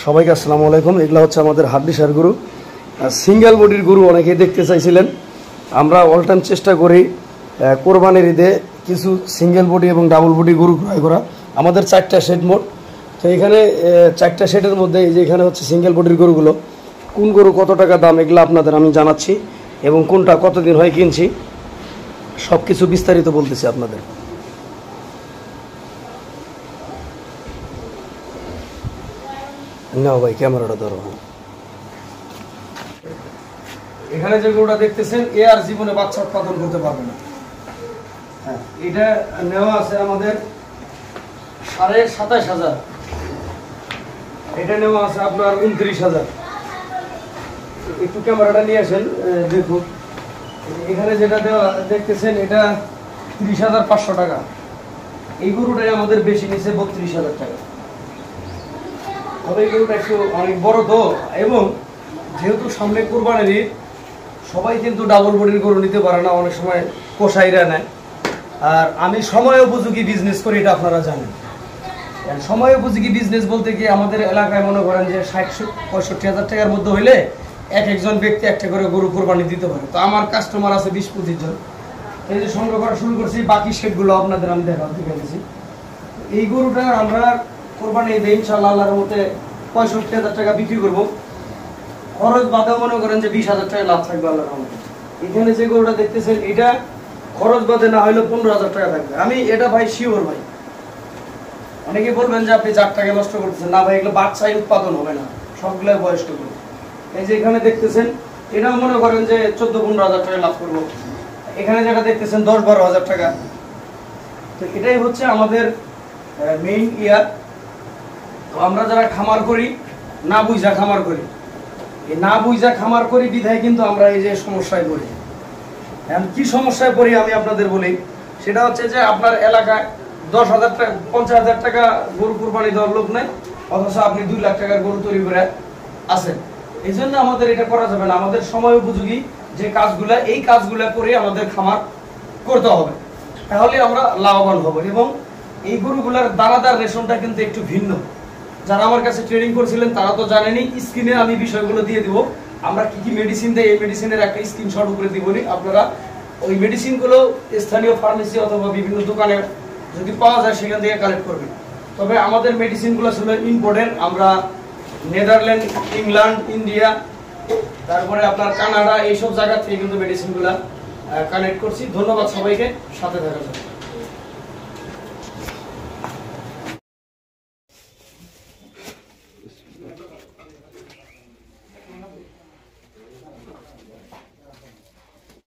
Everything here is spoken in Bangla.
সবাইকে আসসালামু আলাইকুম। এগুলো হচ্ছে আমাদের হাড্ডিসার গরু, সিঙ্গেল বডির গরু অনেকেই দেখতে চাইছিলেন। আমরা অল টাইম চেষ্টা করি কোরবানির ঈদে কিছু সিঙ্গেল বডি এবং ডাবল বডি গরু ক্রয় করা। আমাদের 4টা শেড মোট, তো এখানে 4টা শেডের মধ্যে এই যে এখানে হচ্ছে সিঙ্গেল বডির গরুগুলো, কোন গরু কত টাকা দাম এগুলো আপনাদের আমি জানাচ্ছি এবং কোনটা কতদিন হয় কিনছি সব কিছু বিস্তারিত বলতেছি আপনাদের। না ভাই ক্যামেরাটা ধরো। এখানে যে গরুটা দেখতেছেন এ আর জীবনে বাচ্চা উৎপাদন করতে পারবে না। হ্যাঁ, এটা নেওয়া আছে আমাদের 27,500, এটা নেওয়া আছে আপনার 29,000। একটু ক্যামেরাটা নিয়ে আসেন দেখুন। এখানে যেটা দেওয়া দেখতেছেন এটা 30,500 টাকা। এই গরুটাই আমাদের বেশি নিচে 32,000 টাকা। তবে এই গরুটা একটু অনেক বড় তো, এবং যেহেতু সামনে কুরবানির ঈদ, সবাই কিন্তু ডাবল বডির গরু নিতে পারে না, অনেক সময় কসাইরা নেয়। আর আমি সময় উপযোগী বিজনেস করি, এটা আপনারা জানেন। সময় উপযোগী বিজনেস বলতে কি, আমাদের এলাকায় মনে করেন যে 60-65 টাকার মধ্যে হইলে একজন ব্যক্তি একটা করে গরু কোরবানি দিতে পারে। তো আমার কাস্টমার আছে 20-25 জন। এই যে সংগ্রহ করা শুরু করছি, বাকি শেডগুলো আপনাদের আমি দেখাচ্ছি। এই গরুটা আমরা কোরবানি ঈদে ইনশাআল্লাহ আল্লাহর মতে 65,000 টাকা বিক্রি করবো। খরচ বাদেও মনে করেন যে 20,000 টাকা লাভ থাকবে আল্লাহর রহমতে। এখানে যে গরুটা দেখতেছেন এটা খরচ বাদে না হইলেও 15,000 টাকা থাকবে। আমি এটা ভাই শিওর ভাই। অনেকে বলবেন যে আপনি 4 টাকা নষ্ট করতেছেন। না ভাই, এগুলো বাচ্চাই উৎপাদন হবে না, সবগুলো বয়স্ক গরু। এই যে এখানে দেখতেছেন এটাও মনে করেন যে 14-15,000 টাকা লাভ করবো। এখানে যেটা দেখতেছেন 10-12,000 টাকা। তো এটাই হচ্ছে আমাদের মেইন ইয়ার। তো আমরা যারা খামার করি, না বুঝা খামার করি, এই না বুঝা খামার করি বিধায় কিন্তু আমরা এই যে সমস্যায় পড়ি। এখন কি সমস্যায় পড়ি আমি আপনাদের বলি। সেটা হচ্ছে যে আপনার এলাকায় 10,000 টাকা 50,000 টাকা গরু কুরবানি দেওয়ার লোক নেই, অথচ আপনি 2 লাখ টাকার গরু তৈরি করে আছেন। এই জন্য আমাদের এটা করা যাবে না। আমাদের সময় উপযোগী যে কাজগুলা, এই কাজগুলা করে আমাদের খামার করতে হবে, তাহলে আমরা লাভবান হব। এবং এই গরুগুলার দানাদার রেশনটা কিন্তু একটু ভিন্ন। যারা আমার কাছে ট্রেনিং করছিলেন তারা তো জানেনি। স্ক্রিনে আমি বিষয়গুলো দিয়ে দিব। আমরা কি কি মেডিসিন দেই, এই মেডিসিনের একটা স্ক্রিনশট উপরে দিবনি। আপনারা ওই মেডিসিনগুলো স্থানীয় ফার্মেসি অথবা বিভিন্ন দোকানে যদি পাওয়া যায় সেখান থেকে কালেক্ট করবেন। তবে আমাদের মেডিসিনগুলো ছিল ইম্পোর্টেড। আমরা নেদারল্যান্ড, ইংল্যান্ড, ইন্ডিয়া, তারপরে আপনার কানাডা, এইসব জায়গা থেকে কিন্তু মেডিসিনগুলো কালেক্ট করছি। ধন্যবাদ সবাইকে সাথে থাকার জন্য।